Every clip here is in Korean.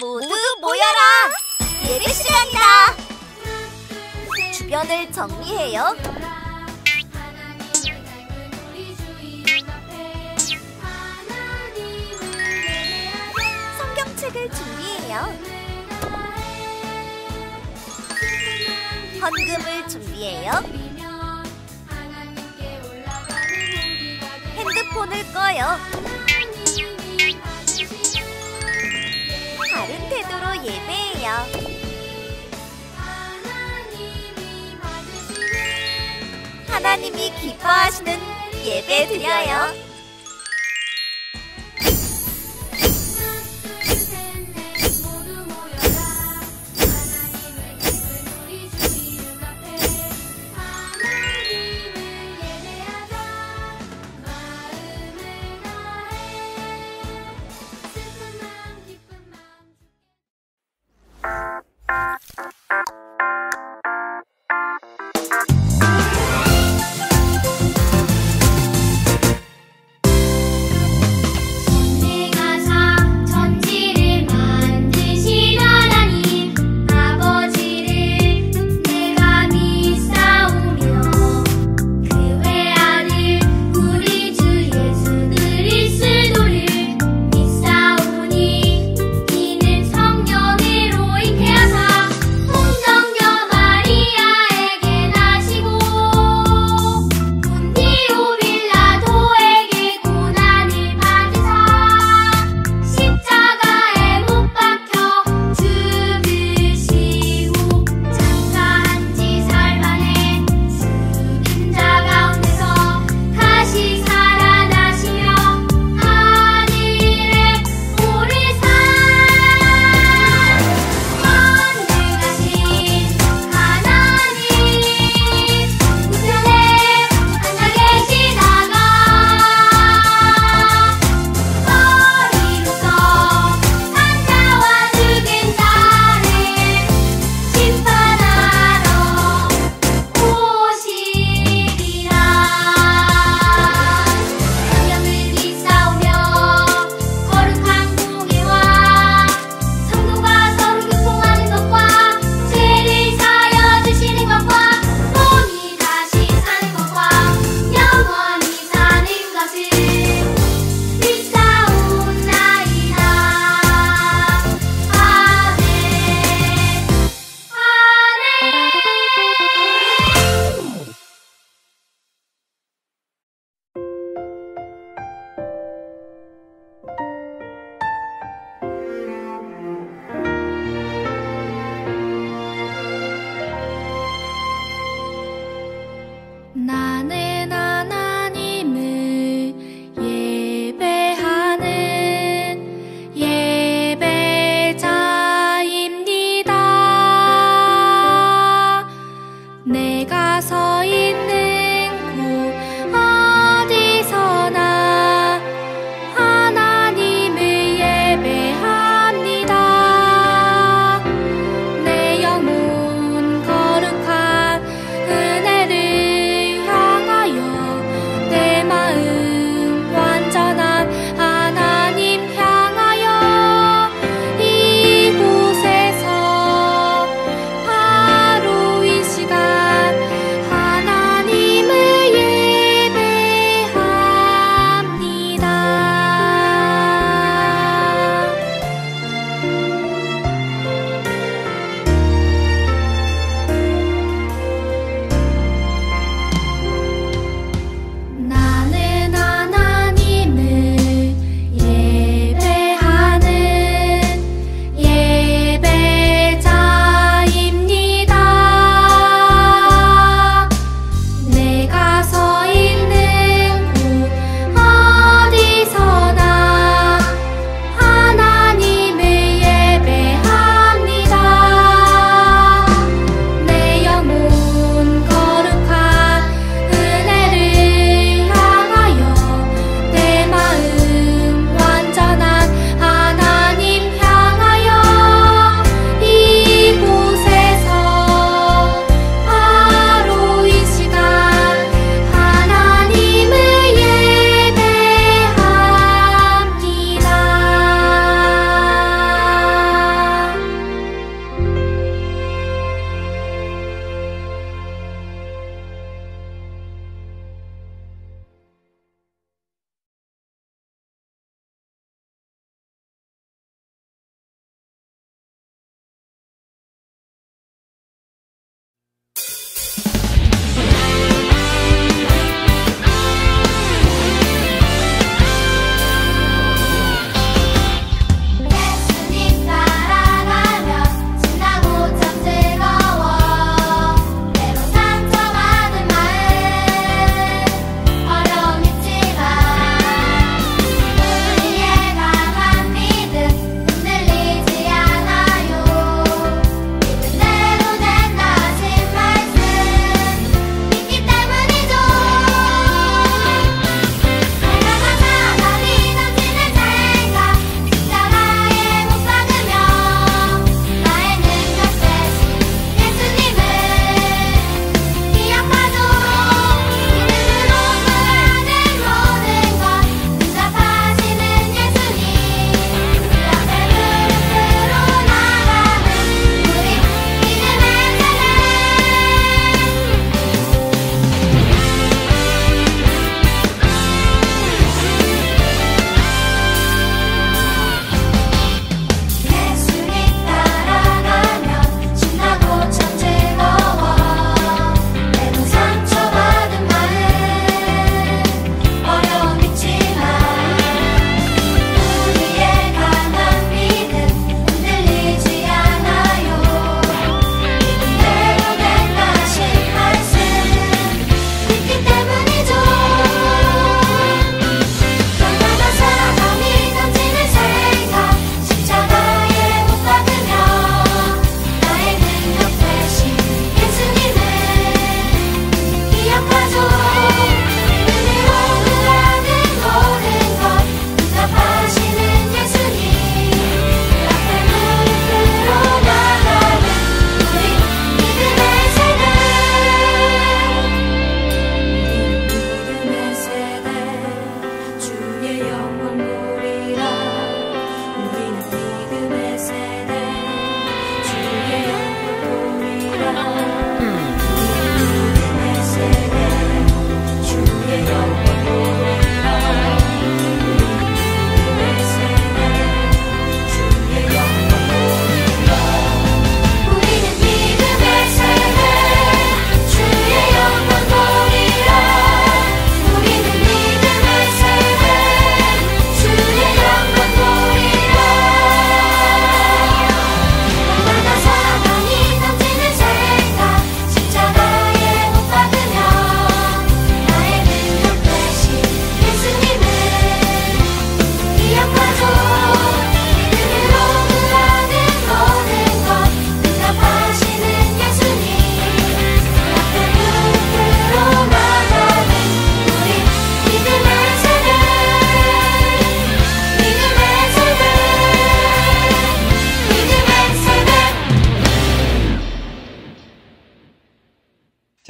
모두 모여라! 예배 시간이다! 주변을 정리해요. 성경책을 준비해요. 헌금을 준비해요. 핸드폰을 꺼요. 바른 태도로 예배해요. 하나님이 기뻐하시는 예배 드려요.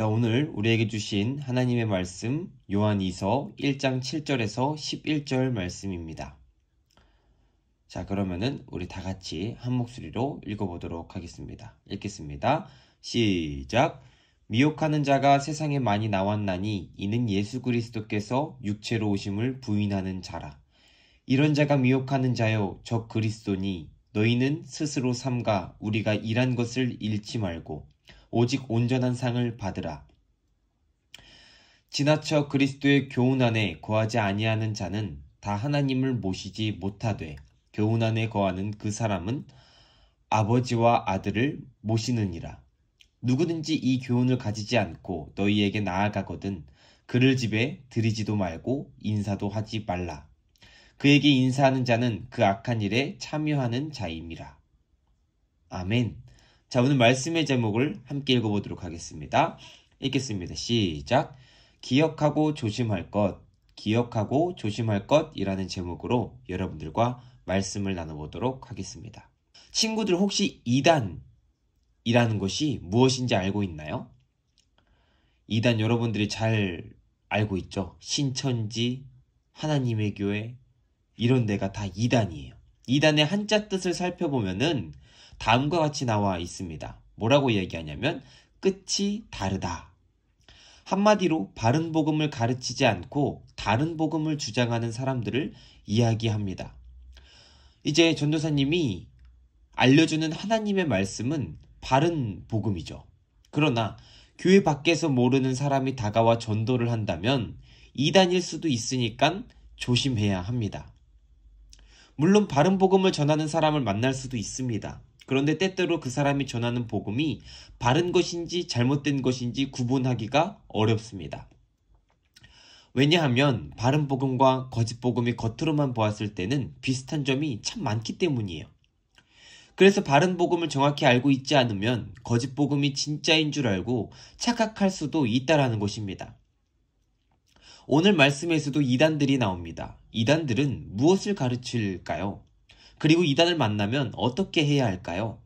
자, 오늘 우리에게 주신 하나님의 말씀 요한이서 1장 7절에서 11절 말씀입니다. 자, 그러면은 우리 다 같이 한 목소리로 읽어보도록 하겠습니다. 읽겠습니다. 시작. 미혹하는 자가 세상에 많이 나왔나니 이는 예수 그리스도께서 육체로 오심을 부인하는 자라. 이런 자가 미혹하는 자요 저 그리스도니 너희는 스스로 삼가 우리가 일한 것을 잃지 말고 오직 온전한 상을 받으라. 지나쳐 그리스도의 교훈 안에 거하지 아니하는 자는 다 하나님을 모시지 못하되 교훈 안에 거하는 그 사람은 아버지와 아들을 모시느니라. 누구든지 이 교훈을 가지지 않고 너희에게 나아가거든 그를 집에 들이지도 말고 인사도 하지 말라. 그에게 인사하는 자는 그 악한 일에 참여하는 자임이라. 아멘. 자, 오늘 말씀의 제목을 함께 읽어보도록 하겠습니다. 읽겠습니다. 시작. 기억하고 조심할 것, 기억하고 조심할 것이라는 제목으로 여러분들과 말씀을 나눠보도록 하겠습니다. 친구들 혹시 이단이라는 것이 무엇인지 알고 있나요? 이단 여러분들이 잘 알고 있죠? 신천지, 하나님의 교회 이런 데가 다 이단이에요. 이단의 한자 뜻을 살펴보면은 다음과 같이 나와 있습니다. 뭐라고 얘기하냐면 끝이 다르다. 한마디로 바른 복음을 가르치지 않고 다른 복음을 주장하는 사람들을 이야기합니다. 이제 전도사님이 알려주는 하나님의 말씀은 바른 복음이죠. 그러나 교회 밖에서 모르는 사람이 다가와 전도를 한다면 이단일 수도 있으니까 조심해야 합니다. 물론 바른 복음을 전하는 사람을 만날 수도 있습니다. 그런데 때때로 그 사람이 전하는 복음이 바른 것인지 잘못된 것인지 구분하기가 어렵습니다. 왜냐하면 바른 복음과 거짓 복음이 겉으로만 보았을 때는 비슷한 점이 참 많기 때문이에요. 그래서 바른 복음을 정확히 알고 있지 않으면 거짓 복음이 진짜인 줄 알고 착각할 수도 있다라는 것입니다. 오늘 말씀에서도 이단들이 나옵니다. 이단들은 무엇을 가르칠까요? 그리고 이단을 만나면 어떻게 해야 할까요?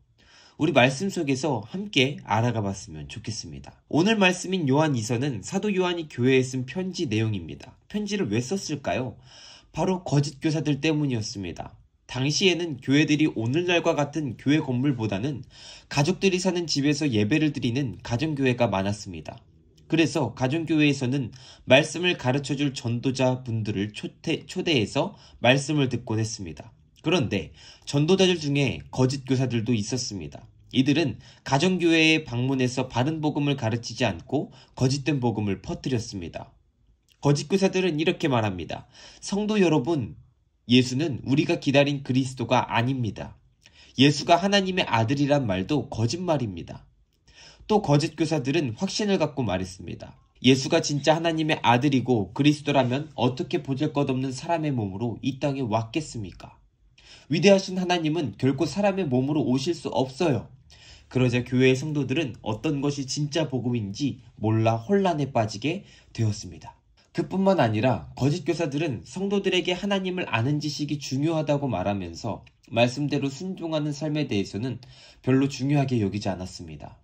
우리 말씀 속에서 함께 알아가 봤으면 좋겠습니다. 오늘 말씀인 요한이서는 사도 요한이 교회에 쓴 편지 내용입니다. 편지를 왜 썼을까요? 바로 거짓 교사들 때문이었습니다. 당시에는 교회들이 오늘날과 같은 교회 건물보다는 가족들이 사는 집에서 예배를 드리는 가정교회가 많았습니다. 그래서 가정교회에서는 말씀을 가르쳐줄 전도자 분들을 초대해서 말씀을 듣곤 했습니다. 그런데 전도자들 중에 거짓 교사들도 있었습니다. 이들은 가정교회에 방문해서 바른 복음을 가르치지 않고 거짓된 복음을 퍼뜨렸습니다. 거짓 교사들은 이렇게 말합니다. 성도 여러분, 예수는 우리가 기다린 그리스도가 아닙니다. 예수가 하나님의 아들이란 말도 거짓말입니다. 또 거짓 교사들은 확신을 갖고 말했습니다. 예수가 진짜 하나님의 아들이고 그리스도라면 어떻게 보잘것없는 사람의 몸으로 이 땅에 왔겠습니까? 위대하신 하나님은 결코 사람의 몸으로 오실 수 없어요. 그러자 교회의 성도들은 어떤 것이 진짜 복음인지 몰라 혼란에 빠지게 되었습니다. 그뿐만 아니라 거짓 교사들은 성도들에게 하나님을 아는 지식이 중요하다고 말하면서 말씀대로 순종하는 삶에 대해서는 별로 중요하게 여기지 않았습니다.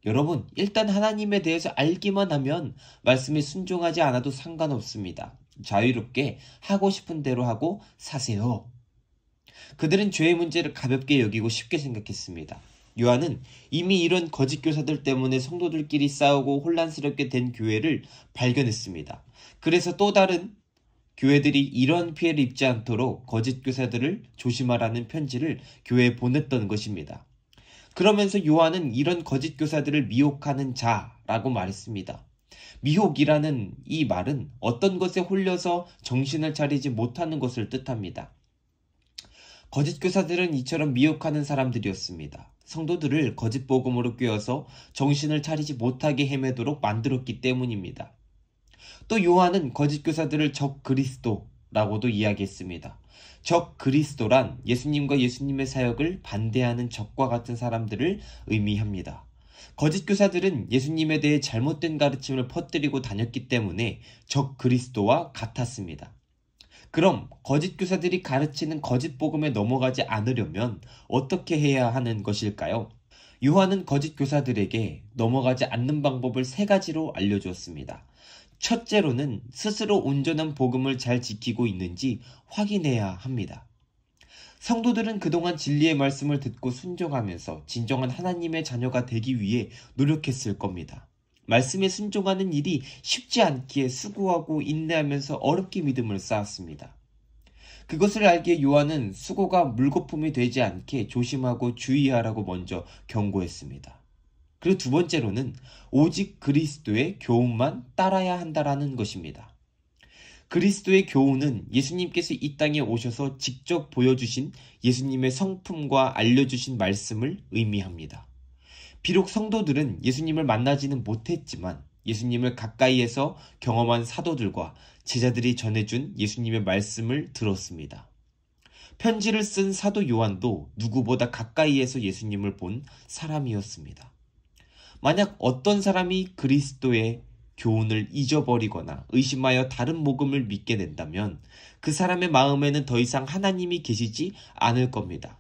여러분, 일단 하나님에 대해서 알기만 하면 말씀에 순종하지 않아도 상관없습니다. 자유롭게 하고 싶은 대로 하고 사세요. 그들은 죄의 문제를 가볍게 여기고 쉽게 생각했습니다. 요한은 이미 이런 거짓 교사들 때문에 성도들끼리 싸우고 혼란스럽게 된 교회를 발견했습니다. 그래서 또 다른 교회들이 이러한 피해를 입지 않도록 거짓 교사들을 조심하라는 편지를 교회에 보냈던 것입니다. 그러면서 요한은 이런 거짓 교사들을 미혹하는 자라고 말했습니다. 미혹이라는 이 말은 어떤 것에 홀려서 정신을 차리지 못하는 것을 뜻합니다. 거짓 교사들은 이처럼 미혹하는 사람들이었습니다. 성도들을 거짓 복음으로 꿰어서 정신을 차리지 못하게 헤매도록 만들었기 때문입니다. 또 요한은 거짓 교사들을 적 그리스도라고도 이야기했습니다. 적 그리스도란 예수님과 예수님의 사역을 반대하는 적과 같은 사람들을 의미합니다. 거짓 교사들은 예수님에 대해 잘못된 가르침을 퍼뜨리고 다녔기 때문에 적 그리스도와 같았습니다. 그럼 거짓 교사들이 가르치는 거짓 복음에 넘어가지 않으려면 어떻게 해야 하는 것일까요? 요한은 거짓 교사들에게 넘어가지 않는 방법을 3가지로 알려주었습니다. 첫째로는 스스로 온전한 복음을 잘 지키고 있는지 확인해야 합니다. 성도들은 그동안 진리의 말씀을 듣고 순종하면서 진정한 하나님의 자녀가 되기 위해 노력했을 겁니다. 말씀에 순종하는 일이 쉽지 않기에 수고하고 인내하면서 어렵게 믿음을 쌓았습니다. 그것을 알기에 요한은 수고가 물거품이 되지 않게 조심하고 주의하라고 먼저 경고했습니다. 그리고 2번째로는 오직 그리스도의 교훈만 따라야 한다라는 것입니다. 그리스도의 교훈은 예수님께서 이 땅에 오셔서 직접 보여주신 예수님의 성품과 알려주신 말씀을 의미합니다. 비록 성도들은 예수님을 만나지는 못했지만 예수님을 가까이에서 경험한 사도들과 제자들이 전해준 예수님의 말씀을 들었습니다. 편지를 쓴 사도 요한도 누구보다 가까이에서 예수님을 본 사람이었습니다. 만약 어떤 사람이 그리스도의 교훈을 잊어버리거나 의심하여 다른 복음을 믿게 된다면 그 사람의 마음에는 더 이상 하나님이 계시지 않을 겁니다.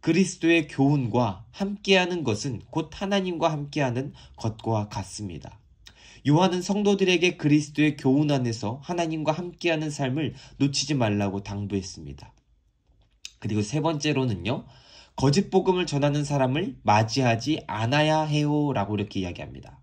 그리스도의 교훈과 함께하는 것은 곧 하나님과 함께하는 것과 같습니다. 요한은 성도들에게 그리스도의 교훈 안에서 하나님과 함께하는 삶을 놓치지 말라고 당부했습니다. 그리고 3번째로는요. 거짓 복음을 전하는 사람을 맞이하지 않아야 해요 라고 이렇게 이야기합니다.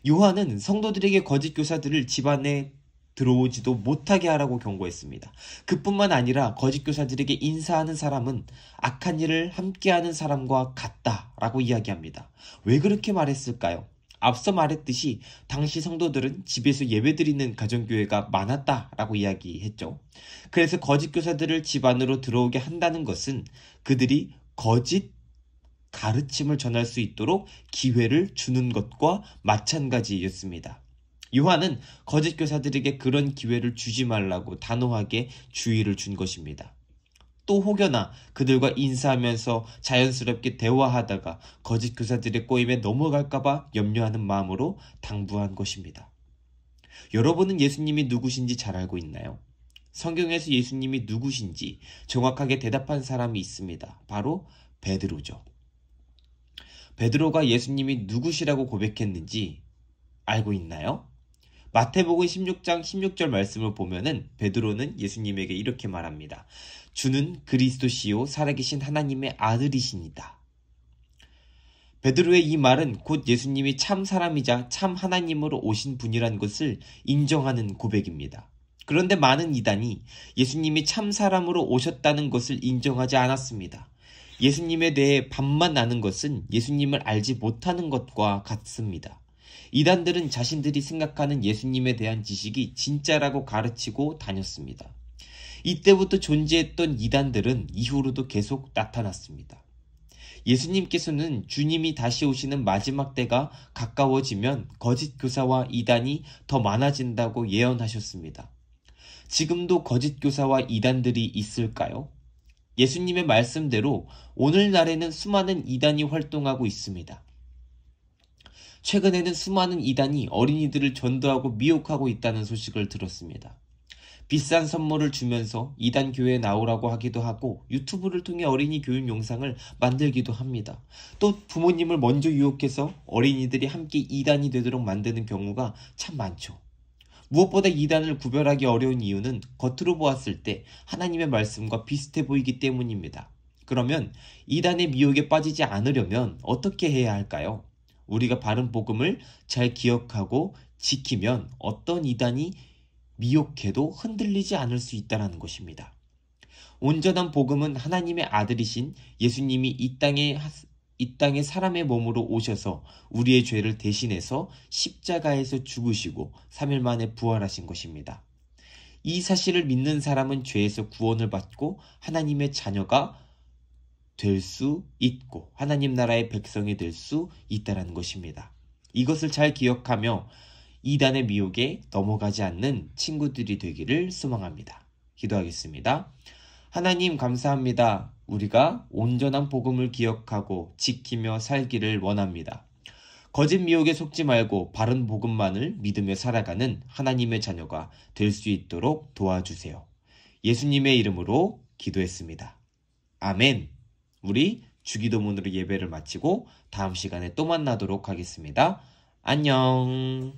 요한은 성도들에게 거짓 교사들을 집안에 들어오지도 못하게 하라고 경고했습니다. 그뿐만 아니라 거짓 교사들에게 인사하는 사람은 악한 일을 함께하는 사람과 같다라고 이야기합니다. 왜 그렇게 말했을까요? 앞서 말했듯이 당시 성도들은 집에서 예배드리는 가정교회가 많았다라고 이야기했죠. 그래서 거짓 교사들을 집 안으로 들어오게 한다는 것은 그들이 거짓 가르침을 전할 수 있도록 기회를 주는 것과 마찬가지였습니다. 요한은 거짓 교사들에게 그런 기회를 주지 말라고 단호하게 주의를 준 것입니다. 또 혹여나 그들과 인사하면서 자연스럽게 대화하다가 거짓 교사들의 꼬임에 넘어갈까봐 염려하는 마음으로 당부한 것입니다. 여러분은 예수님이 누구신지 잘 알고 있나요? 성경에서 예수님이 누구신지 정확하게 대답한 사람이 있습니다. 바로 베드로죠. 베드로가 예수님이 누구시라고 고백했는지 알고 있나요? 마태복음 16장 16절 말씀을 보면은 베드로는 예수님에게 이렇게 말합니다. 주는 그리스도시요 살아계신 하나님의 아들이시니다. 베드로의 이 말은 곧 예수님이 참 사람이자 참 하나님으로 오신 분이란 것을 인정하는 고백입니다. 그런데 많은 이단이 예수님이 참 사람으로 오셨다는 것을 인정하지 않았습니다. 예수님에 대해 반만 아는 것은 예수님을 알지 못하는 것과 같습니다. 이단들은 자신들이 생각하는 예수님에 대한 지식이 진짜라고 가르치고 다녔습니다. 이때부터 존재했던 이단들은 이후로도 계속 나타났습니다. 예수님께서는 주님이 다시 오시는 마지막 때가 가까워지면 거짓 교사와 이단이 더 많아진다고 예언하셨습니다. 지금도 거짓 교사와 이단들이 있을까요? 예수님의 말씀대로 오늘날에는 수많은 이단이 활동하고 있습니다. 최근에는 수많은 이단이 어린이들을 전도하고 미혹하고 있다는 소식을 들었습니다. 비싼 선물을 주면서 이단 교회에 나오라고 하기도 하고 유튜브를 통해 어린이 교육 영상을 만들기도 합니다. 또 부모님을 먼저 유혹해서 어린이들이 함께 이단이 되도록 만드는 경우가 참 많죠. 무엇보다 이단을 구별하기 어려운 이유는 겉으로 보았을 때 하나님의 말씀과 비슷해 보이기 때문입니다. 그러면 이단의 미혹에 빠지지 않으려면 어떻게 해야 할까요? 우리가 바른 복음을 잘 기억하고 지키면 어떤 이단이 미혹해도 흔들리지 않을 수 있다는 것입니다. 온전한 복음은 하나님의 아들이신 예수님이 이 땅에 사람의 몸으로 오셔서 우리의 죄를 대신해서 십자가에서 죽으시고 3일 만에 부활하신 것입니다. 이 사실을 믿는 사람은 죄에서 구원을 받고 하나님의 자녀가 될 수 있고 하나님 나라의 백성이 될 수 있다는 것입니다. 이것을 잘 기억하며 이단의 미혹에 넘어가지 않는 친구들이 되기를 소망합니다. 기도하겠습니다. 하나님 감사합니다. 우리가 온전한 복음을 기억하고 지키며 살기를 원합니다. 거짓 미혹에 속지 말고 바른 복음만을 믿으며 살아가는 하나님의 자녀가 될 수 있도록 도와주세요. 예수님의 이름으로 기도했습니다. 아멘. 우리 주기도문으로 예배를 마치고 다음 시간에 또 만나도록 하겠습니다. 안녕.